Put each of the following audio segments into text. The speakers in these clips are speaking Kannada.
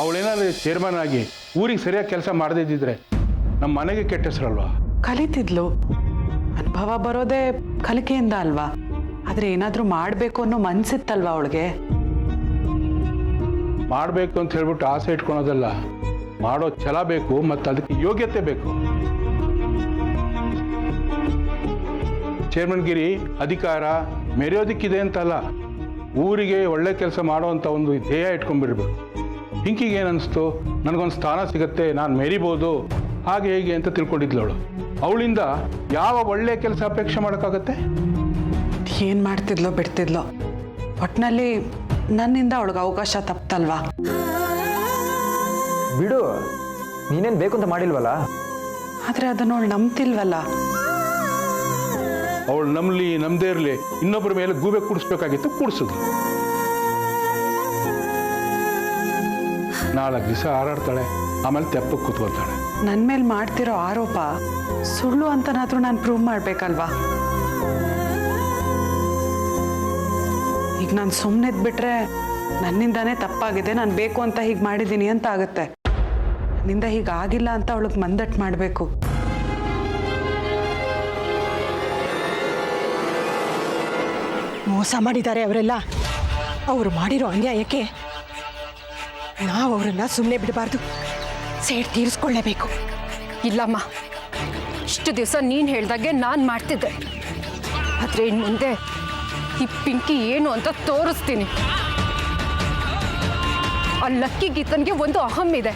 ಅವಳೇನಾದ್ರೂ ಚೇರ್ಮನ್ ಆಗಿ ಊರಿಗೆ ಸರಿಯಾಗಿ ಕೆಲಸ ಮಾಡದೇ ಇದ್ದಿದ್ರೆ ನಮ್ಮ ಮನೆಗೆ ಕೆಟ್ಟ ಹೆಸರಲ್ವಾ? ಕಲಿತಿದ್ಲು. ಅನುಭವ ಬರೋದೇ ಕಲಿಕೆಯಿಂದ ಅಲ್ವಾ? ಆದ್ರೆ ಏನಾದ್ರೂ ಮಾಡ್ಬೇಕು ಅನ್ನೋ ಮನ್ಸಿತ್ತಲ್ವಾ ಅವಳಿಗೆ? ಮಾಡಬೇಕು ಅಂತ ಹೇಳ್ಬಿಟ್ಟು ಆಸೆ ಇಟ್ಕೊಳೋದಲ್ಲ, ಮಾಡೋ ಛಲ ಬೇಕು ಮತ್ತು ಅದಕ್ಕೆ ಯೋಗ್ಯತೆ ಬೇಕು. ಚೇರ್ಮನ್ಗಿರಿ ಅಧಿಕಾರ ಮೆರೆಯೋದಿಕ್ಕಿದೆ ಅಂತಲ್ಲ, ಊರಿಗೆ ಒಳ್ಳೆ ಕೆಲಸ ಮಾಡೋವಂಥ ಒಂದು ಧ್ಯೇಯ ಇಟ್ಕೊಂಡ್ಬಿಡ್ಬೇಕು. ಪಿಂಕಿಗೆ ಏನನ್ನಿಸ್ತು, ನನಗೊಂದು ಸ್ಥಾನ ಸಿಗತ್ತೆ, ನಾನು ಮೆರಿಬೋದು, ಹಾಗೆ ಹೇಗೆ ಅಂತ ತಿಳ್ಕೊಂಡಿದ್ಲವಳು. ಅವಳಿಂದ ಯಾವ ಒಳ್ಳೆ ಕೆಲಸ ಅಪೇಕ್ಷೆ ಮಾಡೋಕ್ಕಾಗತ್ತೆ? ಏನ್ ಮಾಡ್ತಿದ್ಲೋ ಬಿಡ್ತಿದ್ಲೋ, ಒಟ್ನಲ್ಲಿ ನನ್ನಿಂದ ಅವಳಿಗೆ ಅವಕಾಶ ತಪ್ತಲ್ವಾ? ಬಿಡು, ನೀನೇನು ಬೇಕು ಅಂತ ಮಾಡಿಲ್ವಲ್ಲ. ಆದ್ರೆ ಅದನ್ನ ಅವಳು ನಂಬ್ತಿಲ್ವಲ್ಲ. ಅವಳು ನಂಬಲಿ ನಮ್ದೇ ಇರಲಿ, ಇನ್ನೊಬ್ಬರ ಮೇಲೆ ಗೂಬೆ ಕೂಡಿಸ್ಬೇಕಾಗಿತ್ತು, ಕೂಡಿಸಿದ್ಲು. 4 ದಿವಸ ಹಾರಾಡ್ತಾಳೆ, ಆಮೇಲೆ ತೆಪ್ಪಕ್ಕೆ ಕೂತ್ಕೊಳ್ತಾಳೆ. ನನ್ನ ಮೇಲೆ ಮಾಡ್ತಿರೋ ಆರೋಪ ಸುಳ್ಳು ಅಂತನಾದ್ರೂ ನಾನು ಪ್ರೂವ್ ಮಾಡ್ಬೇಕಲ್ವಾ? ಈಗ ನಾನು ಸುಮ್ಮನೆದ್ಬಿಟ್ರೆ ನನ್ನಿಂದಾನೇ ತಪ್ಪಾಗಿದೆ, ನಾನು ಬೇಕು ಅಂತ ಹೀಗೆ ಮಾಡಿದ್ದೀನಿ ಅಂತ ಆಗುತ್ತೆ. ನನ್ನಿಂದ ಹೀಗಾಗಿಲ್ಲ ಅಂತ ಅವಳಿಗೆ ಮಂದಟ್ಟು ಮಾಡಬೇಕು. ಮೋಸ ಮಾಡಿದ್ದಾರೆ ಅವರೆಲ್ಲ. ಅವರು ಮಾಡಿರೋ ಅನ್ಯಾಯಕ್ಕೆ ನಾವು ಅವರನ್ನ ಸುಮ್ಮನೆ ಬಿಡಬಾರ್ದು, ಸೇಡ್ ತೀರಿಸ್ಕೊಳ್ಳೇಬೇಕು. ಇಲ್ಲಮ್ಮ, ಇಷ್ಟು ದಿವಸ ನೀನು ಹೇಳ್ದಾಗೆ ನಾನು ಮಾಡ್ತಿದ್ದೆ. ಆದರೆ ಇನ್ನು ಮುಂದೆ ಈ ಪಿಂಕಿ ಏನು ಅಂತ ತೋರಿಸ್ತೀನಿ. ಆ ಲಕ್ಕಿ ಗೀತನ್ಗೆ ಒಂದು ಅಹಂ ಇದೆ.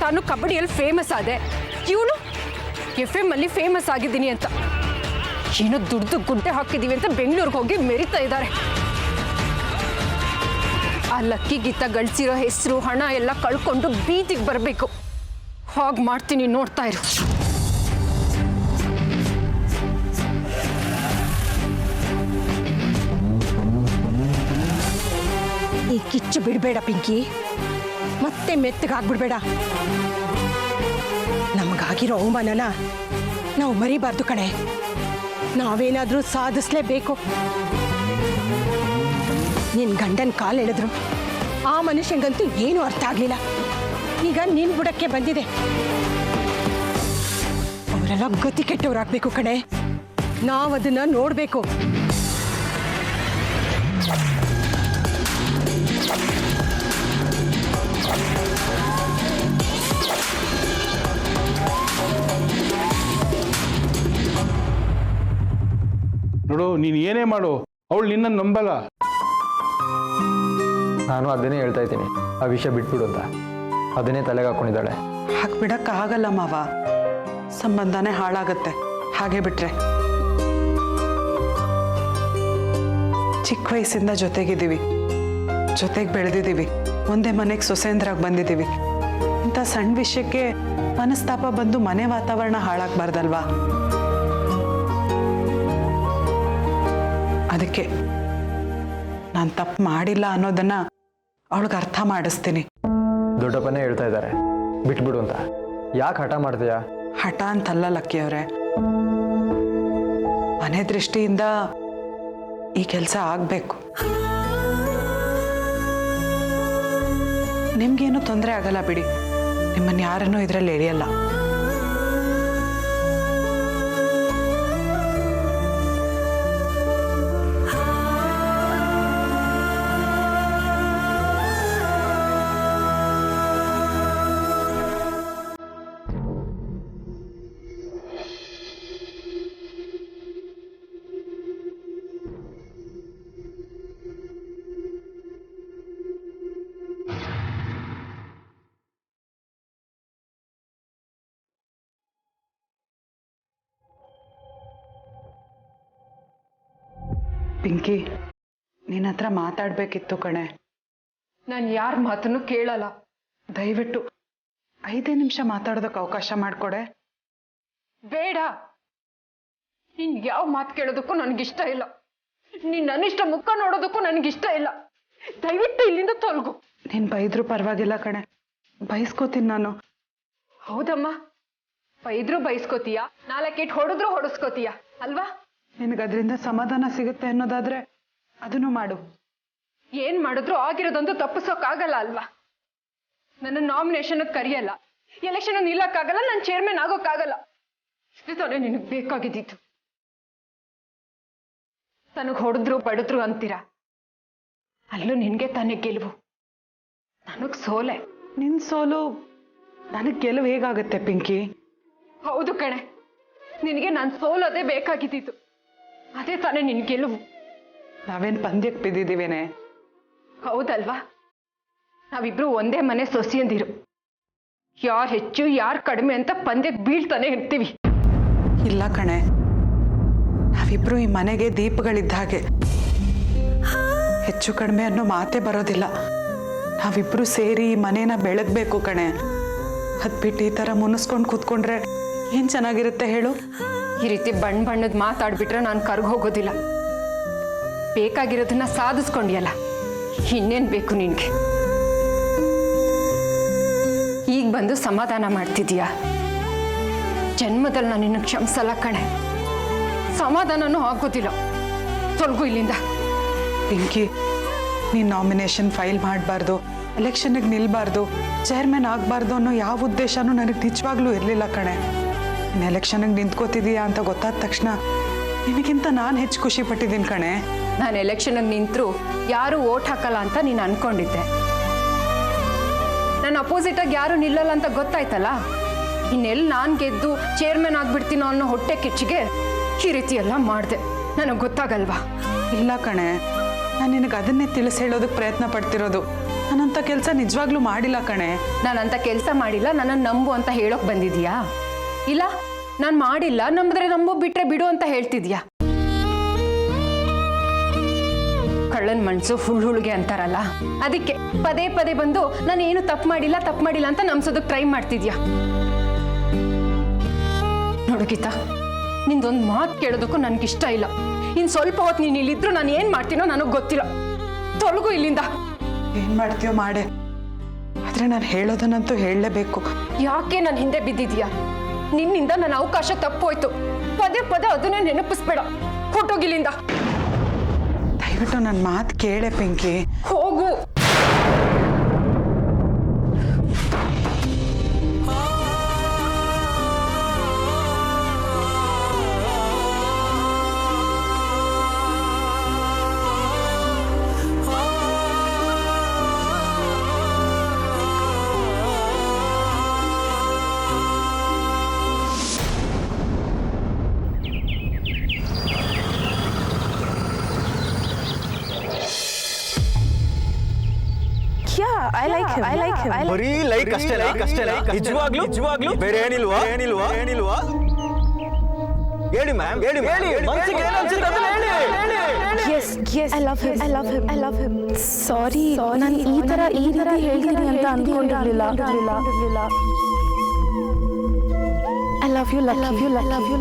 ತಾನು ಕಬಡ್ಡಿಯಲ್ಲಿ ಫೇಮಸ್ ಆದೆ, ಇವನು FM ಅಲ್ಲಿ ಫೇಮಸ್ ಆಗಿದ್ದೀನಿ ಅಂತ. ಏನೋ ದುಡ್ದು ಗುಡ್ಡೆ ಹಾಕಿದ್ದೀವಿ ಅಂತ ಬೆಂಗಳೂರಿಗೆ ಹೋಗಿ ಮೆರಿತಾ ಇದ್ದಾರೆ. ಆ ಲಕ್ಕಿ ಗೀತ ಗಳಿಸಿರೋ ಹೆಸರು ಹಣ ಎಲ್ಲ ಕಳ್ಕೊಂಡು ಬೀದಿಗೆ ಬರಬೇಕು. ಹಾಗೆ ಮಾಡ್ತೀನಿ, ನೋಡ್ತಾ ಇರು. ಈ ಕಿಚ್ಚು ಬಿಡಬೇಡ ಪಿಂಕಿ, ಮತ್ತೆ ಮೆತ್ತಗಾಗ್ಬಿಡ್ಬೇಡ. ನಮಗಾಗಿರೋ ಅವಮಾನನ ನಾವು ಮರಿಬಾರ್ದು ಕಣೆ. ನಾವೇನಾದ್ರೂ ಸಾಧಿಸ್ಲೇಬೇಕು. ನಿನ್ ಗಂಡನ ಕಾಲು ಎಳೆದ್ರು ಆ ಮನುಷ್ಯಂಗಂತೂ ಏನೂ ಅರ್ಥ ಆಗ್ಲಿಲ್ಲ. ಈಗ ನಿನ್ ಬುಡಕ್ಕೆ ಬಂದಿದೆ. ಅವರೆಲ್ಲ ಗತಿ ಕೆಟ್ಟವ್ರಾಗ್ಬೇಕು ಕಣೆ. ನಾವದನ್ನ ನೋಡ್ಬೇಕು. ನೋಡು, ನೀನು ಏನೇ ಮಾಡು, ಅವಳು ನಿನ್ನನ್ನು ನಂಬಲ್ಲ. ನಾನು ಅದನ್ನೇ ಹೇಳ್ತಾ ಇದ್ದೀನಿ, ಆ ವಿಷಯ ಬಿಟ್ಬಿಡು ಅಂತ. ಅದನ್ನೇ ತಲೆಗೆ ಹಾಕೊಂಡಿದ್ದಾಳೆ. ಹಾಗೆ ಬಿಡಕ್ಕಾಗಲ್ಲ ಮಾವ, ಸಂಬಂಧನೇ ಹಾಳಾಗತ್ತೆ ಹಾಗೆ ಬಿಟ್ರೆ. ಚಿಕ್ಕ ವಯಸ್ಸಿಂದ ಜೊತೆಗಿದ್ದೀವಿ, ಜೊತೆಗೆ ಬೆಳೆದಿದ್ದೀವಿ, ಒಂದೇ ಮನೆಗೆ ಸೊಸೆಂದ್ರಾಗಿ ಬಂದಿದ್ದೀವಿ. ಇಂಥ ಸಣ್ಣ ವಿಷಯಕ್ಕೆ ಮನಸ್ತಾಪ ಬಂದು ಮನೆ ವಾತಾವರಣ ಹಾಳಾಗಬಾರ್ದಲ್ವಾ? ಅದಕ್ಕೆ ನಾನು ತಪ್ಪು ಮಾಡಿಲ್ಲ ಅನ್ನೋದನ್ನ ಅವಳಿಗೆ ಅರ್ಥ ಮಾಡಿಸ್ತೀನಿ. ದೊಡ್ಡಪ್ಪನೇ ಹೇಳ್ತಾ ಇದ್ದಾರೆ ಬಿಟ್ಬಿಡು ಅಂತ. ಯಾಕೆ ಹಠ ಮಾಡ್ತೀಯಾ? ಹಠ ಅಂತಲ್ಲ ಲಕ್ಕಿ ಅವರೇ, ಮನೆ ದೃಷ್ಟಿಯಿಂದ ಈ ಕೆಲಸ ಆಗಬೇಕು. ನಿಮ್ಗೇನು ತೊಂದರೆ ಆಗಲ್ಲ ಬಿಡಿ, ನಿಮ್ಮನ್ನು ಯಾರನ್ನೂ ಇದರಲ್ಲಿ ಎಳೆಯಲ್ಲ. ಪಿಂಕಿ, ನಿನ್ನ ಹತ್ರ ಮಾತಾಡ್ಬೇಕಿತ್ತು ಕಣೆ. ನಾನು ಯಾರ ಮಾತನ್ನು ಕೇಳಲ್ಲ. ದಯವಿಟ್ಟು 5 ನಿಮಿಷ ಮಾತಾಡೋದಕ್ಕೆ ಅವಕಾಶ ಮಾಡಿಕೊಡೆ. ಬೇಡ, ನೀನ್ ಯಾವ ಮಾತು ಕೇಳೋದಕ್ಕೂ ನನಗಿಷ್ಟ ಇಲ್ಲ. ನೀನ್ ನನ್ನಿಷ್ಟ ಮುಖ ನೋಡೋದಕ್ಕೂ ನನಗಿಷ್ಟ ಇಲ್ಲ. ದಯವಿಟ್ಟು ಇಲ್ಲಿಂದ ತೊಲಗು. ನೀನ್ ಬೈದ್ರು ಪರವಾಗಿಲ್ಲ ಕಣೆ, ಬೈಸ್ಕೋತೀನಿ ನಾನು. ಹೌದಮ್ಮ, ಬೈದ್ರು ಬೈಸ್ಕೋತೀಯ, 4 ಏಟು ಹೊಡೆದ್ರು ಹೊಡೆಸ್ಕೋತೀಯ ಅಲ್ವಾ? ನಿನಗದ್ರಿಂದ ಸಮಾಧಾನ ಸಿಗುತ್ತೆ ಅನ್ನೋದಾದ್ರೆ ಅದನ್ನು ಮಾಡು. ಏನ್ ಮಾಡಿದ್ರು ಆಗಿರೋದಂತೂ ತಪ್ಪಿಸೋಕ್ಕಾಗಲ್ಲ ಅಲ್ವಾ? ನನ್ನ ನಾಮಿನೇಷನ್ ಕರೆಯಲ್ಲ, ಎಲೆಕ್ಷನ್ ನಿಲ್ಲಕ್ಕಾಗಲ್ಲ, ನಾನು ಚೇರ್ಮನ್ ಆಗೋಕ್ಕಾಗಲ್ಲ. ಇದು ತಾನೇ ನಿನಗೆ ಬೇಕಾಗಿದ್ದಿತ್ತು. ತನಗೆ ಹೊಡೆದ್ರು ಬಡಿದ್ರು ಅಂತೀರ, ಅಲ್ಲೂ ನಿನ್ಗೆ ತಾನೇ ಗೆಲುವು, ನನಗ್ ಸೋಲೆ. ನಿನ್ನ ಸೋಲು ನನಗೆ ಗೆಲುವು ಹೇಗಾಗುತ್ತೆ ಪಿಂಕಿ? ಹೌದು ಕಣೆ, ನಿನಗೆ ನಾನು ಸೋಲೋದೇ ಬೇಕಾಗಿದ್ದಿತ್ತು, ಅದೇ ತಾನೇ ನಿನ್ ಗೆಲುವು. ನಾವೇನು ಪಂದ್ಯಕ್ಕೆ ಬಿದ್ದಿದ್ದೀವೇನೆ? ಹೌದಲ್ವಾ? ನಾವಿಬ್ರು ಒಂದೇ ಮನೆ ಸೊಸೆಯಂದಿರು, ಯಾರು ಹೆಚ್ಚು ಯಾರು ಕಡಿಮೆ ಅಂತ ಪಂದ್ಯಕ್ಕೆ ಬೀಳ್ತಾನೆ ಇರ್ತೀವಿ. ಇಲ್ಲ ಕಣೆ, ನಾವಿಬ್ರು ಈ ಮನೆಗೆ ದೀಪಗಳಿದ್ದ ಹಾಗೆ. ಹೆಚ್ಚು ಕಡಿಮೆ ಅನ್ನೋ ಮಾತೇ ಬರೋದಿಲ್ಲ. ನಾವಿಬ್ರು ಸೇರಿ ಈ ಮನೇನ ಬೆಳಗ್ಬೇಕು ಕಣೆ. ಅದ್ ಬಿಟ್ಟು ಈ ಥರ ಮುನಿಸ್ಕೊಂಡು ಕೂತ್ಕೊಂಡ್ರೆ ಏನು ಚೆನ್ನಾಗಿರುತ್ತೆ ಹೇಳು? ಈ ರೀತಿ ಬಣ್ಣದ ಮಾತಾಡ್ಬಿಟ್ರೆ ನಾನು ಕರ್ಗ ಹೋಗೋದಿಲ್ಲ. ಬೇಕಾಗಿರೋದನ್ನ ಸಾಧಿಸ್ಕೊಂಡಿಯಲ್ಲ, ಇನ್ನೇನು ಬೇಕು ನಿನಗೆ? ಈಗ ಬಂದು ಸಮಾಧಾನ ಮಾಡ್ತಿದೀಯಾ? ಜನ್ಮದಲ್ಲಿ ನಾನು ನಿನ್ನ ಕ್ಷಮಿಸಲ್ಲ ಕಣೆ. ಸಮಾಧಾನನೂ ಆಗೋದಿಲ್ಲ. ತೊಲಗು ಇಲ್ಲಿಂದ. ಪಿಂಕಿ, ನೀನು ನಾಮಿನೇಷನ್ ಫೈಲ್ ಮಾಡಬಾರ್ದು, ಎಲೆಕ್ಷನ್ಗೆ ನಿಲ್ಬಾರ್ದು, ಚೇರ್ಮನ್ ಆಗಬಾರ್ದು ಅನ್ನೋ ಯಾವ ಉದ್ದೇಶನೂ ನನಗೆ ನಿಜವಾಗ್ಲೂ ಇರಲಿಲ್ಲ ಕಣೆ. ನೀನು ಎಲೆಕ್ಷನ್ಗೆ ನಿಂತ್ಕೋತಿದೀಯಾ ಅಂತ ಗೊತ್ತಾದ ತಕ್ಷಣ ನಿನಗಿಂತ ನಾನು ಹೆಚ್ಚು ಖುಷಿ ಪಟ್ಟಿದ್ದೀನಿ ಕಣೆ. ನಾನು ಎಲೆಕ್ಷನ್ಗೆ ನಿಂತರೂ ಯಾರೂ ಓಟ್ ಹಾಕಲ್ಲ ಅಂತ ನೀನು ಅನ್ಕೊಂಡಿದ್ದೆ. ನನ್ನ ಅಪೋಸಿಟಾಗಿ ಯಾರೂ ನಿಲ್ಲಲ್ಲ ಅಂತ ಗೊತ್ತಾಯ್ತಲ್ಲ. ಇನ್ನೆಲ್ಲಿ ನಾನು ಗೆದ್ದು ಚೇರ್ಮನ್ ಆಗ್ಬಿಡ್ತೀನೋ ಅನ್ನೋ ಹೊಟ್ಟೆ ಕಿಚ್ಚಿಗೆ ಈ ರೀತಿ ಎಲ್ಲ ಮಾಡಿದೆ. ನನಗೆ ಗೊತ್ತಾಗಲ್ವಾ? ಇಲ್ಲ ಕಣೆ, ನಾನು ನಿನಗೆ ಅದನ್ನೇ ತಿಳಿಸಿ ಹೇಳೋದಕ್ಕೆ ಪ್ರಯತ್ನ ಪಡ್ತಿರೋದು. ನಾನಂಥ ಕೆಲಸ ನಿಜವಾಗ್ಲೂ ಮಾಡಿಲ್ಲ ಕಣೆ. ನಾನಂತ ಕೆಲಸ ಮಾಡಿಲ್ಲ, ನನ್ನನ್ನು ನಂಬು ಅಂತ ಹೇಳೋಕೆ ಬಂದಿದ್ಯಾ? ಇಲ್ಲ, ನಾನು ಮಾಡಿಲ್ಲ, ನಂಬಿದ್ರೆ ನಂಬು, ಬಿಟ್ರೆ ಬಿಡು ಅಂತ ಹೇಳ್ತಿದ್ಯಾ? ಕಳ್ಳನ ಮನಸ್ಸು ಹುಳುಗೆ ಅಂತಾರಲ್ಲ, ಅದಕ್ಕೆ ಪದೇ ಪದೇ ಬಂದು ನಾನು ಏನು ತಪ್ಪು ಮಾಡಿಲ್ಲ ಅಂತ ನಂಬಿಸೋದಕ್ಕೆ ಟ್ರೈ ಮಾಡ್ತಿದ್ಯಾ? ನೋಡು ಗೀತಾ, ನಿಂದೊಂದು ಮಾತು ಕೇಳೋದಕ್ಕೂ ನನಗಿಷ್ಟ ಇಲ್ಲ. ಇನ್ನು ಸ್ವಲ್ಪ ಹೊತ್ತು ನೀನು ಇಲ್ಲಿದ್ರು ನಾನು ಏನು ಮಾಡ್ತೀನೋ ನನಗೆ ಗೊತ್ತಿಲ್ಲ. ತೊಲಗು ಇಲ್ಲಿಂದ. ಏನು ಮಾಡ್ತೀಯೋ ಮಾಡೆ, ಆದರೆ ನಾನು ಹೇಳೋದನ್ನಂತೂ ಹೇಳಲೇಬೇಕು. ಯಾಕೆ ನನ್ನ ಹಿಂದೆ ಬಿದ್ದಿದ್ಯಾ? ನಿನ್ನಿಂದ ನನ್ನ ಅವಕಾಶ ತಪ್ಪೋಯ್ತು. ಪದೇ ಪದೇ ಅದನ್ನೇ ನೆನಪಿಸ್ಬೇಡ. ಹೊಟ್ಟೋಗಿಲ್ಲಿಂದ. ದಯವಿಟ್ಟು ನನ್ನ ಮಾತು ಕೇಳೆ ಪಿಂಕಿ. ಹೋಗು. I like him. ಬರೀ ಲೈಕ್ ಅಷ್ಟೇ ನಿಜವಾಗ್ಲೂ ಬೇರೆ ಏನಿಲ್ವಾ? ಹೇಳಿ ಮ್ಯಾಮ್, ಹೇಳಿ ಮನಸ್ಸಿಗೆ ಏನು ಅನ್ಸುತ್ತೆ ಅದನ್ನ ಹೇಳಿ. Yes, I love him. Sorry, ನಾನು ಈ ತರ ಹೇಳ್ತೀನಿ ಅಂತ ಅನ್ಕೊಂಡಿರ್ಲಿಲ್ಲ. I love you,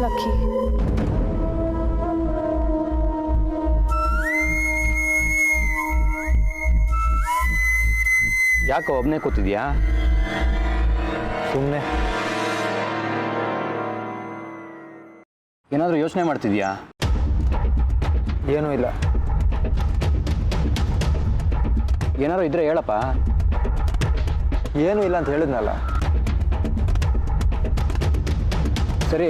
Lucky. ಯಾಕೋ ಒಬ್ಬನೇ ಕೂತಿದ್ಯಾ? ಸುಮ್ಮನೆ. ಏನಾದರೂ ಯೋಚನೆ ಮಾಡ್ತಿದ್ಯಾ? ಏನೂ ಇಲ್ಲ. ಏನಾದ್ರು ಇದ್ರೆ ಹೇಳಪ್ಪ. ಏನೂ ಇಲ್ಲ ಅಂತ ಹೇಳಿದ್ನಲ್ಲ. ಸರಿ,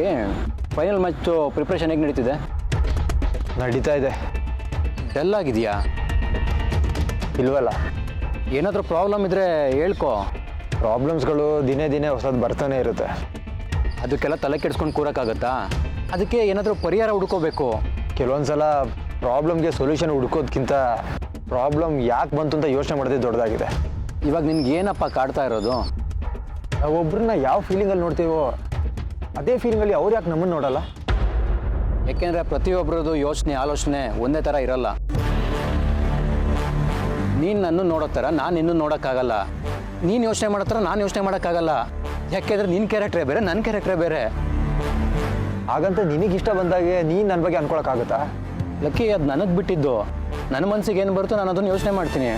ಫೈನಲ್ ಮ್ಯಾಚು ಪ್ರಿಪ್ರೇಷನ್ ಹೇಗೆ ನಡೀತಿದೆ? ನಡೀತಾ ಇದೆ. ಡಲ್ ಆಗಿದೆಯಾ? ಇಲ್ವಲ್ಲ. ಏನಾದರೂ ಪ್ರಾಬ್ಲಮ್ ಇದ್ದರೆ ಹೇಳ್ಕೊ. ಪ್ರಾಬ್ಲಮ್ಸ್ಗಳು ದಿನೇ ಹೊಸದು ಬರ್ತಾನೆ ಇರುತ್ತೆ. ಅದಕ್ಕೆಲ್ಲ ತಲೆ ಕೆಡಿಸ್ಕೊಂಡು ಕೂರೋಕ್ಕಾಗತ್ತಾ? ಅದಕ್ಕೆ ಏನಾದರೂ ಪರಿಹಾರ ಹುಡ್ಕೋಬೇಕು. ಕೆಲವೊಂದು ಸಲ ಪ್ರಾಬ್ಲಮ್ಗೆ ಸೊಲ್ಯೂಷನ್ ಹುಡ್ಕೋದಕ್ಕಿಂತ ಪ್ರಾಬ್ಲಮ್ ಯಾಕೆ ಬಂತು ಅಂತ ಯೋಚನೆ ಮಾಡೋದೇ ದೊಡ್ಡದಾಗಿದೆ. ಇವಾಗ ನಿನ್ಗೆ ಏನಪ್ಪ ಕಾಡ್ತಾ ಇರೋದು? ನಾವೊಬ್ಬರನ್ನ ಯಾವ ಫೀಲಿಂಗಲ್ಲಿ ನೋಡ್ತೀವೋ ಅದೇ ಫೀಲಿಂಗಲ್ಲಿ ಅವ್ರು ಯಾಕೆ ನಮ್ಮನ್ನು ನೋಡಲ್ಲ? ಯಾಕೆಂದರೆ ಪ್ರತಿಯೊಬ್ಬರದ್ದು ಯೋಚನೆ ಆಲೋಚನೆ ಒಂದೇ ಥರ ಇರಲ್ಲ. ನೀನು ನನ್ನ ನೋಡೋ ಥರ ನಾನು ನಿನ್ನನ್ನು ನೋಡೋಕ್ಕಾಗಲ್ಲ. ನೀನು ಯೋಚನೆ ಮಾಡೋ ಥರ ನಾನು ಯೋಚನೆ ಮಾಡೋಕ್ಕಾಗಲ್ಲ. ಯಾಕೆಂದರೆ ನಿನ್ನ ಕ್ಯಾರೆಕ್ಟ್ರೇ ಬೇರೆ, ನನ್ನ ಕ್ಯಾರೆಕ್ಟ್ರೇ ಬೇರೆ. ಹಾಗಂತ ನಿನಗಿಷ್ಟ ಬಂದಾಗೆ ನೀನು ನನ್ನ ಬಗ್ಗೆ ಅನ್ಕೊಳಕ್ಕಾಗುತ್ತಾ? ಲಕ್ಕಿ, ಅದು ನನಗೆ ಬಿಟ್ಟಿದ್ದು. ನನ್ನ ಮನಸ್ಸಿಗೆ ಏನು ಬರುತ್ತೋ ನಾನು ಅದನ್ನು ಯೋಚನೆ ಮಾಡ್ತೀನಿ.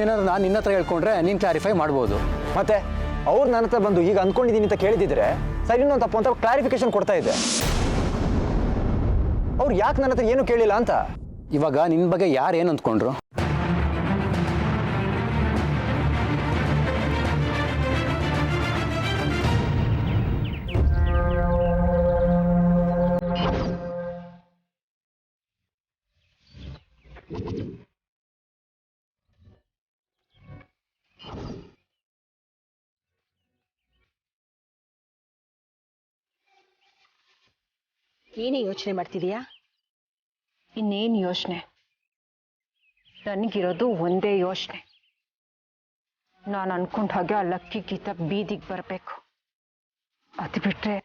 ಏನಾದ್ರು ನಾನು ನಿನ್ನ ಹತ್ರ ಹೇಳ್ಕೊಂಡ್ರೆ ನೀನು ಕ್ಲಾರಿಫೈ ಮಾಡ್ಬೋದು. ಮತ್ತೆ ಅವ್ರು ನನ್ನ ಹತ್ರ ಬಂದು ಈಗ ಅಂದ್ಕೊಂಡಿದ್ದೀನಿ ಅಂತ ಕೇಳಿದಿದ್ರೆ ಸರಿನೋ ತಪ್ಪು ಅಂತ ಕ್ಲಾರಿಫಿಕೇಶನ್ ಕೊಡ್ತಾ ಇದ್ದೆ. ಅವ್ರು ಯಾಕೆ ನನ್ನ ಹತ್ರ ಏನು ಕೇಳಿಲ್ಲ ಅಂತ. ಇವಾಗ ನಿನ್ನ ಬಗ್ಗೆ ಯಾರು ಏನು ಅಂದ್ಕೊಂಡ್ರು? ಏನೇ ಯೋಚನೆ ಮಾಡ್ತಿದೀಯಾ? ಇನ್ನೇನು ಯೋಚನೆ? ನನಗಿರೋದು ಒಂದೇ ಯೋಚನೆ. ನಾನು ಅನ್ಕೊಂಡ ಹಾಗೆ ಆ ಲಕ್ಕಿ ಗೀತಾ ಬೀದಿಗೆ ಬರಬೇಕು. ಅದು ಬಿಟ್ರೆ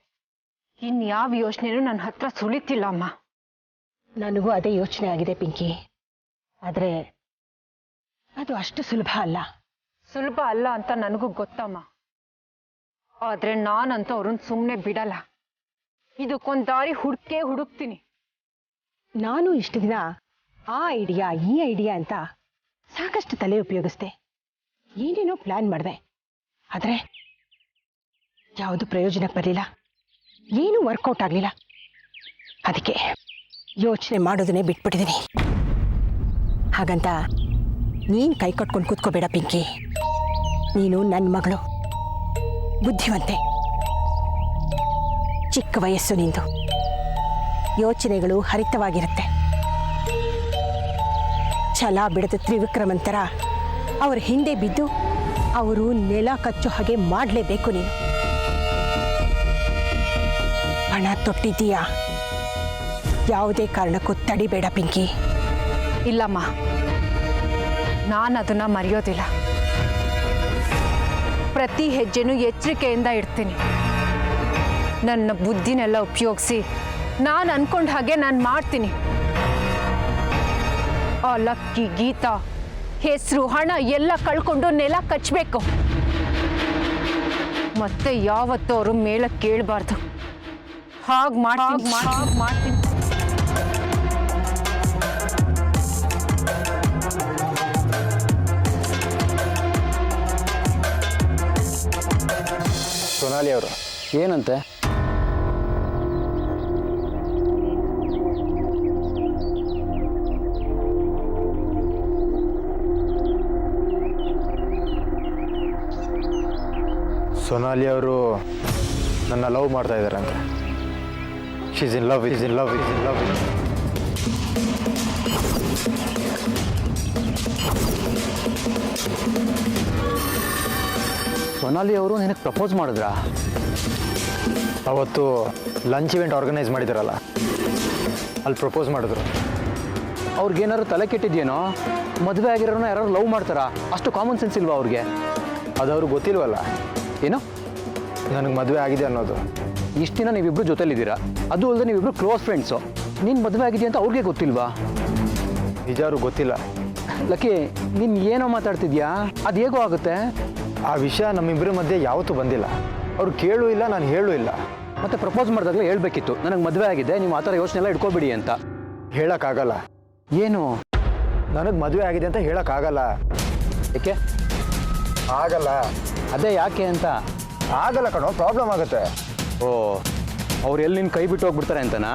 ಇನ್ಯಾವ ಯೋಚನೆನೂ ನನ್ನ ಹತ್ರ ಸುಳಿತಿಲ್ಲ ಅಮ್ಮ. ನನಗೂ ಅದೇ ಯೋಚನೆ ಆಗಿದೆ ಪಿಂಕಿ. ಆದ್ರೆ ಅದು ಅಷ್ಟು ಸುಲಭ ಅಲ್ಲ. ಸುಲಭ ಅಲ್ಲ ಅಂತ ನನಗೂ ಗೊತ್ತಮ್ಮ. ಆದ್ರೆ ನಾನಂತೂ ಅವ್ರನ್ನ ಸುಮ್ಮನೆ ಬಿಡಲ್ಲ. ಇದಕ್ಕೊಂದು ದಾರಿ ಹುಡುಕ್ತೀನಿ. ನಾನು ಇಷ್ಟು ದಿನ ಆ ಐಡಿಯಾ ಈ ಐಡಿಯಾ ಅಂತ ಸಾಕಷ್ಟು ತಲೆ ಉಪಯೋಗಿಸ್ದೆ, ಏನೇನೋ ಪ್ಲಾನ್ ಮಾಡಿದೆ. ಆದ್ರೆ ಯಾವುದು ಪ್ರಯೋಜನಕ್ಕೆ ಬರಲಿಲ್ಲ, ಏನೂ ವರ್ಕೌಟ್ ಆಗಲಿಲ್ಲ. ಅದಕ್ಕೆ ಯೋಚನೆ ಮಾಡೋದನ್ನೇ ಬಿಟ್ಬಿಟ್ಟಿದ್ದೀನಿ. ಹಾಗಂತ ನೀನು ಕೈ ಕಟ್ಕೊಂಡು ಕೂತ್ಕೋಬೇಡ ಪಿಂಕಿ. ನೀನು ನನ್ನ ಮಗಳು, ಬುದ್ಧಿವಂತೆ, ಚಿಕ್ಕ ವಯಸ್ಸು ನಿಂದು, ಯೋಚನೆಗಳು ಹರಿತವಾಗಿರುತ್ತೆ. ಛಲ ಬಿಡದ ತ್ರಿವಿಕ್ರಮಂತರ ಅವ್ರ ಹಿಂದೆ ಬಿದ್ದು ಅವರು ನೆಲ ಕಚ್ಚೋ ಹಾಗೆ ಮಾಡಲೇಬೇಕು. ನೀನು ಹಣ ತೊಟ್ಟಿದ್ದೀಯಾ, ಯಾವುದೇ ಕಾರಣಕ್ಕೂ ತಡಿಬೇಡ ಪಿಂಕಿ. ಇಲ್ಲಮ್ಮ, ನಾನು ಅದನ್ನ ಮರೆಯೋದಿಲ್ಲ. ಪ್ರತಿ ಹೆಜ್ಜೆನೂ ಎಚ್ಚರಿಕೆಯಿಂದ ಇಡ್ತೀನಿ. ನನ್ನ ಬುದ್ಧಿನೆಲ್ಲ ಉಪಯೋಗಿಸಿ ನಾನು ಅನ್ಕೊಂಡ ಹಾಗೆ ನಾನು ಮಾಡ್ತೀನಿ. ಆ ಲಕ್ಕಿ ಗೀತಾ ಹೆಸರು ಹಣ ಎಲ್ಲ ಕಳ್ಕೊಂಡು ನೆಲ ಕಚ್ಚಬೇಕು. ಮತ್ತೆ ಯಾವತ್ತೂ ಅವರು ಮೇಲಕ್ಕೆ ಕೇಳಬಾರ್ದು. ಹಾಗೆ ಮಾಡ್ತೀನಿ. ಸೊನಾಲಿ ಅವರು ಏನಂತೆ? ಸೊನಾಲಿ ಅವರು ನನ್ನ ಲವ್ ಮಾಡ್ತಾ ಇದ್ದಾರಂತೆ. She's in love. ಸೊನಾಲಿ ಅವರು ನಿನಗೆ ಪ್ರಪೋಸ್ ಮಾಡಿದ್ರಾ? ಅವತ್ತು ಲಂಚ್ ಇವೆಂಟ್ ಆರ್ಗನೈಸ್ ಮಾಡಿದಾರಲ್ಲ, ಅಲ್ಲಿ ಪ್ರಪೋಸ್ ಮಾಡಿದ್ರು. ಅವ್ರಿಗೇನಾದ್ರು ತಲೆ ಕೆಟ್ಟಿದ್ಯೇನೋ? ಮದುವೆ ಆಗಿರೋನ ಯಾರು ಲವ್ ಮಾಡ್ತಾರಾ? ಅಷ್ಟು ಕಾಮನ್ ಸೆನ್ಸ್ ಇಲ್ವಾ ಅವ್ರಿಗೆ? ಅದು ಅವ್ರಿಗೆ ಗೊತ್ತಿಲ್ವಲ್ಲ ಏನು ನನಗೆ ಮದುವೆ ಆಗಿದೆ ಅನ್ನೋದು. ಇಷ್ಟು ದಿನ ನೀವಿಬ್ರು ಜೊತೆಲಿದ್ದೀರಾ, ಅದು ಅಲ್ಲದೆ ನೀವಿಬ್ರು ಕ್ಲೋಸ್ ಫ್ರೆಂಡ್ಸು. ನೀನು ಮದುವೆ ಆಗಿದೆಯಾ ಅಂತ ಅವ್ರಿಗೆ ಗೊತ್ತಿಲ್ವಾ? ನಿಜ ಅವ್ರಿಗೆ ಗೊತ್ತಿಲ್ಲ. ಲಕ್ಕಿ, ನೀನು ಏನೋ ಮಾತಾಡ್ತಿದ್ಯಾ? ಅದು ಹೇಗೋ ಆಗುತ್ತೆ? ಆ ವಿಷಯ ನಮ್ಮಿಬ್ಬರ ಮಧ್ಯೆ ಯಾವತ್ತೂ ಬಂದಿಲ್ಲ. ಅವ್ರು ಕೇಳೂ ಇಲ್ಲ, ನಾನು ಹೇಳೂ ಇಲ್ಲ. ಮತ್ತೆ ಪ್ರಪೋಸ್ ಮಾಡಿದಾಗಲೇ ಹೇಳ್ಬೇಕಿತ್ತು, ನನಗೆ ಮದುವೆ ಆಗಿದೆ, ನೀವು ಆ ಥರ ಯೋಚನೆ ಎಲ್ಲ ಇಟ್ಕೋಬೇಡಿ ಅಂತ. ಹೇಳೋಕ್ಕಾಗಲ್ಲ. ಏನು? ನನಗೆ ಮದುವೆ ಆಗಿದೆ ಅಂತ ಹೇಳೋಕ್ಕಾಗಲ್ಲ. ಏಕೆ ಆಗಲ್ಲ? ಅದೇ ಯಾಕೆ ಅಂತ. ಆಗಲ್ಲ ಕಣೋ, ಪ್ರಾಬ್ಲಮ್ ಆಗುತ್ತೆ. ಓ, ಅವ್ರು ಎಲ್ಲಿ ನಿನ್ನ ಕೈ ಬಿಟ್ಟು ಹೋಗ್ಬಿಡ್ತಾರೆ ಅಂತನಾ?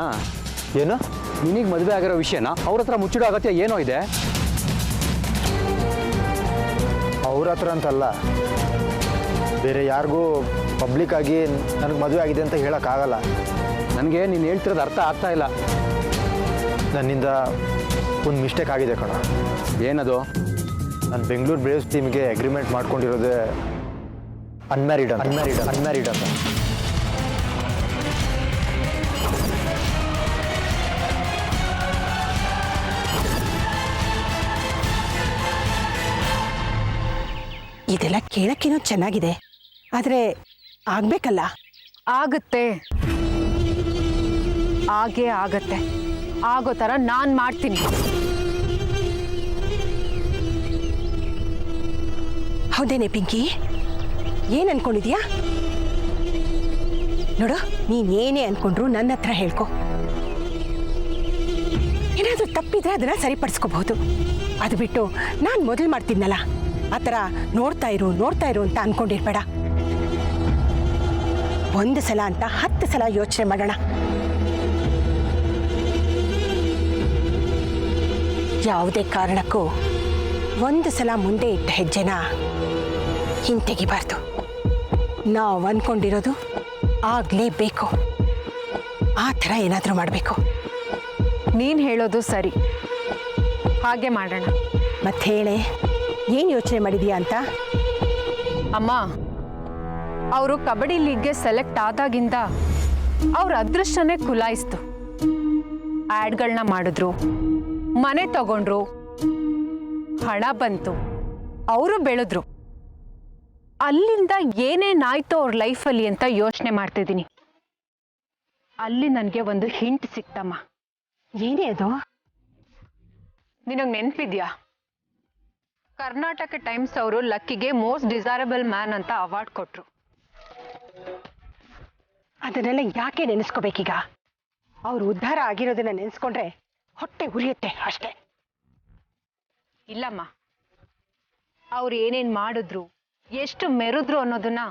ಏನು? ನಿನಗೆ ಮದುವೆ ಆಗಿರೋ ವಿಷಯನ ಅವ್ರ ಹತ್ರ ಮುಚ್ಚಿಡೋ ಅಗತ್ಯ ಏನೋ ಇದೆ? ಅವ್ರ ಹತ್ರ ಅಂತಲ್ಲ, ಬೇರೆ ಯಾರಿಗೂ ಪಬ್ಲಿಕ್ ಆಗಿ ನನಗೆ ಮದುವೆ ಆಗಿದೆ ಅಂತ ಹೇಳೋಕ್ಕಾಗಲ್ಲ. ನನಗೆ ನೀನು ಹೇಳ್ತಿರೋದು ಅರ್ಥ ಆಗ್ತಾ ಇಲ್ಲ. ನನ್ನಿಂದ ಒಂದು ಮಿಸ್ಟೇಕ್ ಆಗಿದೆ ಕಣ. ಏನದು? ನಾನು ಬೆಂಗಳೂರು ಬ್ರೇವ್ಸ್ ಟೀಮ್ಗೆ ಅಗ್ರಿಮೆಂಟ್ ಮಾಡ್ಕೊಂಡಿರೋದೇ ಅನ್ಮ್ಯಾರಿಡ್ ಅಂತ. ಇದೆಲ್ಲ ಕೇಳಕ್ಕೇನೋ ಚೆನ್ನಾಗಿದೆ, ಆದ್ರೆ ಆಗ್ಬೇಕಲ್ಲ. ಆಗತ್ತೆ, ಆಗೇ ಆಗತ್ತೆ. ಆಗೋ ಥರ ನಾನು ಮಾಡ್ತೀನಿ. ಹೌದೇನೆ ಪಿಂಕಿ? ಏನ್ ಅನ್ಕೊಂಡಿದ್ಯಾ? ನೋಡು, ನೀನ್ ಏನೇ ಅನ್ಕೊಂಡ್ರು ನನ್ನ ಹತ್ರ ಹೇಳ್ಕೊ. ಏನಾದ್ರೂ ತಪ್ಪಿದ್ರೆ ಅದನ್ನ ಸರಿಪಡಿಸ್ಕೋಬಹುದು. ಅದು ಬಿಟ್ಟು ನಾನು ಮೊದಲು ಮಾಡ್ತಿದ್ನಲ್ಲ ಆ ಥರ ನೋಡ್ತಾ ಇರು ಅಂತ ಅನ್ಕೊಂಡಿರ್ಬೇಡ. ಒಂದು ಸಲ ಅಂತ 10 ಸಲ ಯೋಚನೆ ಮಾಡೋಣ. ಯಾವುದೇ ಕಾರಣಕ್ಕೂ ಒಂದು ಸಲ ಮುಂದೆ ಇಟ್ಟ ಹೆಜ್ಜೆನ ಹಿಂತೆಗಿಬಾರ್ದು. ನಾವು ಅನ್ಕೊಂಡಿರೋದು ಆಗಲೇಬೇಕು. ಆ ಥರ ಏನಾದರೂ ಮಾಡಬೇಕು. ನೀನು ಹೇಳೋದು ಸರಿ, ಹಾಗೆ ಮಾಡೋಣ. ಮತ್ತೆ ಹೇಳೆ, ಏನು ಯೋಚನೆ ಮಾಡಿದೀಯಾ ಅಂತ? ಅಮ್ಮ, ಅವರು ಕಬಡ್ಡಿ ಲೀಗ್ಗೆ ಸೆಲೆಕ್ಟ್ ಆದಾಗಿಂದ ಅವ್ರ ಅದೃಷ್ಟನೇ ಕುಲಾಯಿಸ್ತು. ಆ್ಯಡ್ಗಳನ್ನ ಮಾಡಿದ್ರು, ಮನೆ ತಗೊಂಡ್ರು, ಹಣ ಬಂತು, ಅವರು ಬೆಳೆದ್ರು. ಅಲ್ಲಿಂದ ಏನೇನಾಯ್ತು ಅವ್ರ ಲೈಫಲ್ಲಿ ಅಂತ ಯೋಚನೆ ಮಾಡ್ತಿದ್ದೀನಿ. ಅಲ್ಲಿ ನನಗೆ ಒಂದು ಹಿಂಟ್ ಸಿಕ್ತಮ್ಮ. ಏನೇ ಅದು? ನಿನಗೆ ನೆನಪಿದ್ಯಾ? ಕರ್ನಾಟಕ ಟೈಮ್ಸ್ ಅವರು ಲಕ್ಕಿಗೆ ಮೋಸ್ಟ್ ಡಿಸೈರಬಲ್ ಮ್ಯಾನ್ ಅಂತ ಅವಾರ್ಡ್ ಕೊಟ್ರು. ಅದನ್ನೆಲ್ಲ ಯಾಕೆ ನೆನೆಸ್ಕೋಬೇಕೀಗ? ಅವ್ರು ಉದ್ಧಾರ ಆಗಿರೋದನ್ನ ನೆನೆಸ್ಕೊಂಡ್ರೆ ಹೊಟ್ಟೆ ಉರಿಯುತ್ತೆ ಅಷ್ಟೇ. ಇಲ್ಲಮ್ಮ, ಅವ್ರು ಏನೇನು ಮಾಡಿದ್ರು, ಎಷ್ಟು ಮೆರೆದ್ರು ಅನ್ನೋದನ್ನ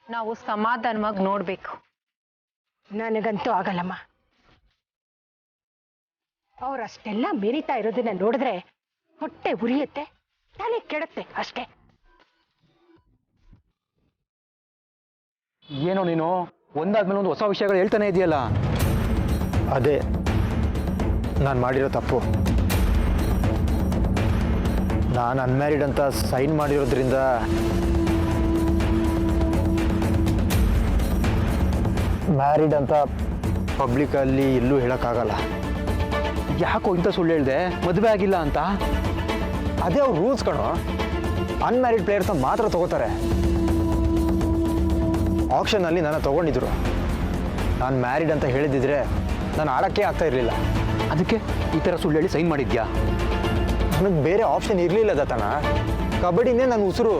ನಾವು ಸಮಾಧಾನವಾಗಿ ನೋಡಬೇಕು. ನನಗಂತೂ ಆಗಲ್ಲಮ್ಮ. ಅವ್ರು ಅಷ್ಟೆಲ್ಲ ಮೆರಿತಾ ಇರೋದನ್ನ ನೋಡಿದ್ರೆ ಹೊಟ್ಟೆ ಉರಿಯುತ್ತೆ, ತಲೆ ಕೆಡುತ್ತೆ ಅಷ್ಟೇ. ಏನೋ ನೀನು ಒಂದಾದ್ಮೇಲೆ ಒಂದು ಹೊಸ ವಿಷಯಗಳು ಹೇಳ್ತಾನೆ ಇದೆಯಲ್ಲ. ಅದೇ ನಾನು ಮಾಡಿರೋ ತಪ್ಪು. ನಾನು ಅನ್ಮ್ಯಾರಿಡ್ ಅಂತ ಸೈನ್ ಮಾಡಿರೋದ್ರಿಂದ ಮ್ಯಾರಿಡ್ ಅಂತ ಪಬ್ಲಿಕಲ್ಲಿ ಎಲ್ಲೂ ಹೇಳೋಕ್ಕಾಗಲ್ಲ. ಯಾಕೋ ಇಂಥ ಸುಳ್ಳು ಹೇಳಿದೆ, ಮದುವೆ ಆಗಿಲ್ಲ ಅಂತ? ಅದೇ ಅವ್ರ ರೂಲ್ಸ್ ಕಣೋ. ಅನ್ಮ್ಯಾರಿಡ್ ಪ್ಲೇಯರ್ಸ್ನ ಮಾತ್ರ ತಗೋತಾರೆ. ಆಕ್ಷನಲ್ಲಿ ನನ್ನ ತಗೊಂಡಿದ್ರು. ನಾನು ಮ್ಯಾರಿಡ್ ಅಂತ ಹೇಳಿದಿದ್ರೆ ನಾನು ಆಡೋಕ್ಕೆ ಆಗ್ತಾ ಇರಲಿಲ್ಲ. ಅದಕ್ಕೆ ಈ ಥರ ಸುಳ್ಳು ಹೇಳಿ ಸೈನ್ ಮಾಡಿದ್ಯಾ? ನನಗೆ ಬೇರೆ ಆಪ್ಷನ್ ಇರಲಿಲ್ಲ ದತ್ತಣ್ಣ. ಕಬಡ್ಡಿನೇ ನನ್ನ ಉಸಿರು.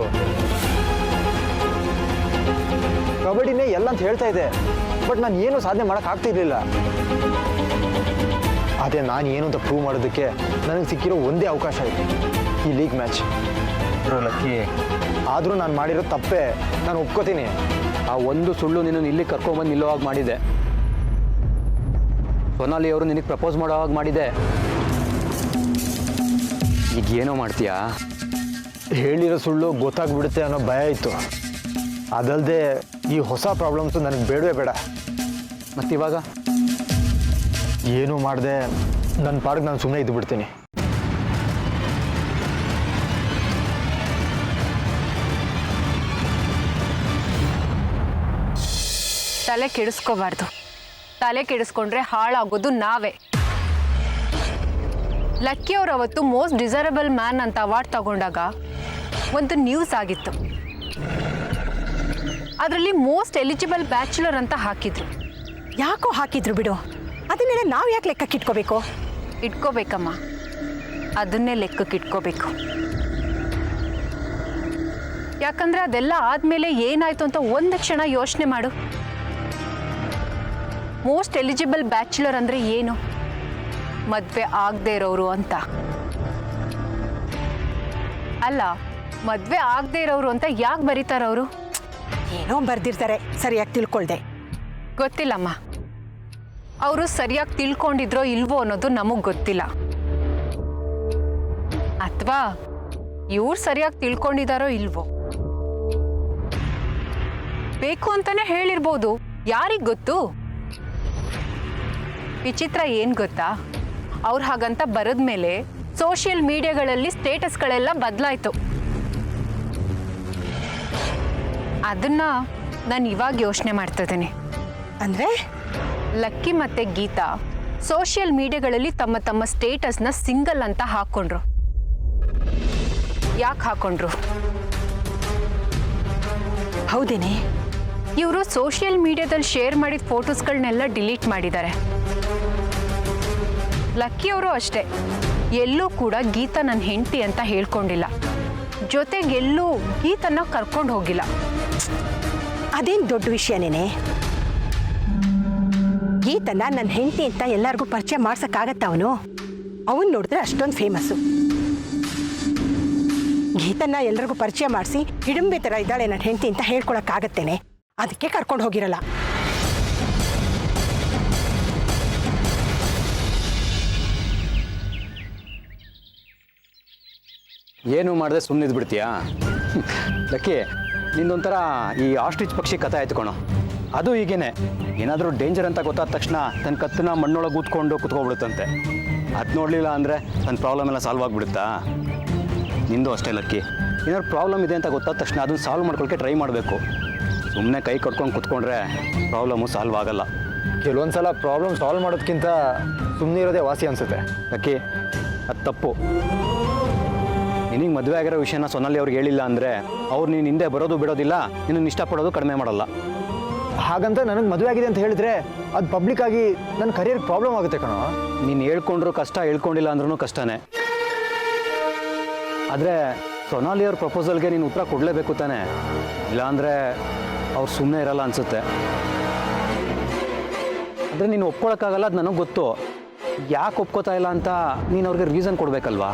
ಕಬಡ್ಡಿನೇ ಎಲ್ಲ ಅಂತ ಹೇಳ್ತಾ ಇದೆ, ಬಟ್ ನಾನು ಏನು ಸಾಧನೆ ಮಾಡೋಕ್ಕಾಗ್ತಿರ್ಲಿಲ್ಲ. ಅದೇ ನಾನು ಏನು ಅಂತ ಪ್ರೂವ್ ಮಾಡೋದಕ್ಕೆ ನನಗೆ ಸಿಕ್ಕಿರೋ ಒಂದೇ ಅವಕಾಶ ಇದೆ, ಈ ಲೀಗ್ ಮ್ಯಾಚ್. ಲಕ್ಕಿ ಆದರೂ ನಾನು ಮಾಡಿರೋ ತಪ್ಪೇ, ನಾನು ಒಪ್ಕೋತೀನಿ. ಆ ಒಂದು ಸುಳ್ಳು ನಿನ್ನನ್ನು ಇಲ್ಲಿ ಕರ್ಕೊಂಡ್ಬಂದು ನಿಲ್ಲೋವಾಗ ಮಾಡಿದೆ. ಸೊನಾಲಿ ಅವರು ನಿನಗೆ ಪ್ರಪೋಸ್ ಮಾಡೋವಾಗ ಮಾಡಿದೆ. ಈಗ ಏನೋ ಮಾಡ್ತೀಯಾ? ಹೇಳಿರೋ ಸುಳ್ಳು ಗೊತ್ತಾಗ್ಬಿಡುತ್ತೆ ಅನ್ನೋ ಭಯ ಇತ್ತು. ಅದಲ್ಲದೆ ಈ ಹೊಸ ಪ್ರಾಬ್ಲಮ್ಸು ನನಗೆ ಬೇಡವೇ ಬೇಡ. ಮತ್ತಿವಾಗ ಏನೂ ಮಾಡದೆ ನನ್ನ ಪಾಡಿಗೆ ನಾನು ಸುಮ್ಮನೆ ಇದ್ದು ಬಿಡ್ತೀನಿ. ತಲೆ ಕೆಡಿಸ್ಕೋಬಾರ್ದು. ತಲೆ ಕೆಡಿಸ್ಕೊಂಡ್ರೆ ಹಾಳಾಗೋದು ನಾವೇ. ಲಕ್ಕಿ ಅವರು ಅವತ್ತು ಮೋಸ್ಟ್ ಡಿಸೈರಬಲ್ ಮ್ಯಾನ್ ಅಂತ ಅವಾರ್ಡ್ ತಗೊಂಡಾಗ ಒಂದು ನ್ಯೂಸ್ ಆಗಿತ್ತು. ಅದರಲ್ಲಿ ಮೋಸ್ಟ್ ಎಲಿಜಿಬಲ್ ಬ್ಯಾಚುಲರ್ ಅಂತ ಹಾಕಿದ್ರು. ಯಾಕೋ ಹಾಕಿದ್ರು ಬಿಡು, ಅದನ್ನೆಲ್ಲ ನಾವು ಯಾಕೆ ಲೆಕ್ಕಕ್ಕೆ ಇಟ್ಕೋಬೇಕು? ಇಟ್ಕೋಬೇಕಮ್ಮ, ಅದನ್ನೇ ಲೆಕ್ಕಕ್ಕೆ ಇಟ್ಕೋಬೇಕು. ಯಾಕಂದ್ರೆ ಅದೆಲ್ಲ ಆದಮೇಲೆ ಏನಾಯ್ತು ಅಂತ ಒಂದು ಕ್ಷಣ ಯೋಚನೆ ಮಾಡು. ಮೋಸ್ಟ್ ಎಲಿಜಿಬಲ್ ಬ್ಯಾಚುಲರ್ ಅಂದರೆ ಏನು? ಮದುವೆ ಆಗದೆ ಇರೋರು ಅಂತ ಅಲ್ಲ, ಮದುವೆ ಆಗದೆ ಇರೋರು ಅಂತ ಯಾಕೆ ಬರೀತಾರವರು? ಏನೋ ಬರ್ದಿರ್ತಾರೆ, ಸರಿಯಾಗಿ ತಿಳ್ಕೊಳ್ದೆ. ಗೊತ್ತಿಲ್ಲಮ್ಮ, ಅವರು ಸರಿಯಾಗಿ ತಿಳ್ಕೊಂಡಿದ್ರೋ ಇಲ್ವೋ ಅನ್ನೋದು ನಮಗೆ ಗೊತ್ತಿಲ್ಲ. ಅಥವಾ ಇವ್ರು ಸರಿಯಾಗಿ ತಿಳ್ಕೊಂಡಿದಾರೋ ಇಲ್ವೋ, ಬೇಕು ಅಂತಾನೆ ಹೇಳಿರ್ಬೋದು, ಯಾರಿಗೆ ಗೊತ್ತು? ವಿಚಿತ್ರ ಏನು ಗೊತ್ತಾ, ಅವ್ರು ಹಾಗಂತ ಬರೆದ್ಮೇಲೆ ಸೋಷಿಯಲ್ ಮೀಡಿಯಾಗಳಲ್ಲಿ ಸ್ಟೇಟಸ್ಗಳೆಲ್ಲ ಬದಲಾಯಿತು. ಅದನ್ನ ನಾನು ಇವಾಗ ಯೋಚನೆ ಮಾಡ್ತಿದ್ದೀನಿ. ಅಂದರೆ ಲಕ್ಕಿ ಮತ್ತು ಗೀತಾ ಸೋಷಿಯಲ್ ಮೀಡಿಯಾಗಳಲ್ಲಿ ತಮ್ಮ ತಮ್ಮ ಸ್ಟೇಟಸ್ನ ಸಿಂಗಲ್ ಅಂತ ಹಾಕ್ಕೊಂಡ್ರು. ಯಾಕೆ ಹಾಕ್ಕೊಂಡ್ರು? ಹೌದೇನೆ, ಇವರು ಸೋಷಿಯಲ್ ಮೀಡಿಯಾದಲ್ಲಿ ಶೇರ್ ಮಾಡಿದ ಫೋಟೋಸ್ಗಳನ್ನೆಲ್ಲ ಡಿಲೀಟ್ ಮಾಡಿದ್ದಾರೆ. ಲಕ್ಕಿಯವರು ಅಷ್ಟೇ, ಎಲ್ಲೂ ಕೂಡ ಗೀತಾ ನನ್ನ ಹೆಂಡತಿ ಅಂತ ಹೇಳ್ಕೊಂಡಿಲ್ಲ. ಜೊತೆಗೆಲ್ಲೂ ಗೀತನ್ನ ಕರ್ಕೊಂಡು ಹೋಗಿಲ್ಲ. ಅದೇನು ದೊಡ್ಡ ವಿಷಯನೇನೆ. ಗೀತನ್ನ ನನ್ನ ಹೆಂಡತಿ ಅಂತ ಎಲ್ಲರಿಗೂ ಪರಿಚಯ ಮಾಡ್ಸೋಕ್ಕಾಗತ್ತ? ಅವನು ನೋಡಿದ್ರೆ ಅಷ್ಟೊಂದು ಫೇಮಸ್ಸು. ಗೀತನ್ನ ಎಲ್ರಿಗೂ ಪರಿಚಯ ಮಾಡಿಸಿ ಹಿಡಂಬೆ ಥರ ಇದ್ದಾಳೆ ನನ್ನ ಹೆಂಡತಿ ಅಂತ ಹೇಳ್ಕೊಳಕ್ಕಾಗತ್ತೇನೆ? ಅದಕ್ಕೆ ಕರ್ಕೊಂಡು ಹೋಗಿರಲ್ಲ. ಏನು ಮಾಡಿದೆ ಸುಮ್ಮನೆ ಇದ್ಬಿಡ್ತೀಯಾ? ಲಕ್ಕಿ, ನಿಂದೊಂಥರ ಈ ಆಸ್ಟ್ರಿಚ್ ಪಕ್ಷಿ ಕಥೆ ಆಯ್ತು ಕಣೋ. ಅದು ಹೀಗೇನೆ, ಏನಾದರೂ ಡೇಂಜರ್ ಅಂತ ಗೊತ್ತಾದ ತಕ್ಷಣ ತನ್ನ ಕತ್ತನ್ನ ಮಣ್ಣೊಳಗೆ ಕೂತ್ಕೊಂಡು ಕುತ್ಕೊಬಿಡುತ್ತಂತೆ. ಅದು ನೋಡಲಿಲ್ಲ ಅಂದರೆ ತನ್ನ ಪ್ರಾಬ್ಲಮ್ ಎಲ್ಲ ಸಾಲ್ವ್ ಆಗಿಬಿಡುತ್ತಾ? ನಿಂದು ಅಷ್ಟೇ ಲಕ್ಕಿ, ಏನಾದ್ರು ಪ್ರಾಬ್ಲಮ್ ಇದೆ ಅಂತ ಗೊತ್ತಾದ ತಕ್ಷಣ ಅದನ್ನು ಸಾಲ್ವ್ ಮಾಡ್ಕೊಳ್ಳೋಕ್ಕೆ ಟ್ರೈ ಮಾಡಬೇಕು. ಸುಮ್ಮನೆ ಕೈ ಕಟ್ಕೊಂಡು ಕುತ್ಕೊಂಡ್ರೆ ಪ್ರಾಬ್ಲಮ್ಮು ಸಾಲ್ವ್ ಆಗಲ್ಲ. ಕೆಲವೊಂದು ಸಲ ಪ್ರಾಬ್ಲಮ್ ಸಾಲ್ವ್ ಮಾಡೋದಕ್ಕಿಂತ ಸುಮ್ಮನೆ ಇರೋದೇ ವಾಸಿ ಅನಿಸುತ್ತೆ. ಲಕ್ಕಿ, ಅದು ತಪ್ಪು. ನಿನಗೆ ಮದುವೆ ಆಗಿರೋ ವಿಷಯನ ಸೊನಾಲಿ ಅವ್ರಿಗೆ ಹೇಳಿಲ್ಲ ಅಂದರೆ ಅವ್ರು ನೀನು ಹಿಂದೆ ಬರೋದು ಬಿಡೋದಿಲ್ಲ, ನಿನ್ನನ್ನು ಇಷ್ಟಪಡೋದು ಕಡಿಮೆ ಮಾಡಲ್ಲ. ಹಾಗಂತ ನನಗೆ ಮದುವೆ ಆಗಿದೆ ಅಂತ ಹೇಳಿದ್ರೆ ಅದು ಪಬ್ಲಿಕ್ ಆಗಿ ನನ್ನ ಕರಿಯರ್ ಪ್ರಾಬ್ಲಮ್ ಆಗುತ್ತೆ ಕಣೋ. ನೀನು ಹೇಳ್ಕೊಂಡ್ರು ಕಷ್ಟ, ಹೇಳ್ಕೊಂಡಿಲ್ಲ ಅಂದ್ರೂ ಕಷ್ಟನೇ. ಆದರೆ ಸೊನಾಲಿ ಅವ್ರ ಪ್ರಪೋಸಲ್ಗೆ ನೀನು ಉತ್ತರ ಕೊಡಲೇಬೇಕು ತಾನೆ, ಇಲ್ಲಾಂದರೆ ಅವ್ರು ಸುಮ್ಮನೆ ಇರಲ್ಲ ಅನಿಸುತ್ತೆ. ಅಂದರೆ ನೀನು ಒಪ್ಕೊಳಕ್ಕಾಗಲ್ಲ, ಅದು ನನಗೆ ಗೊತ್ತು. ಯಾಕೆ ಒಪ್ಕೋತಾ ಇಲ್ಲ ಅಂತ ನೀನು ಅವ್ರಿಗೆ ರೀಸನ್ ಕೊಡಬೇಕಲ್ವಾ?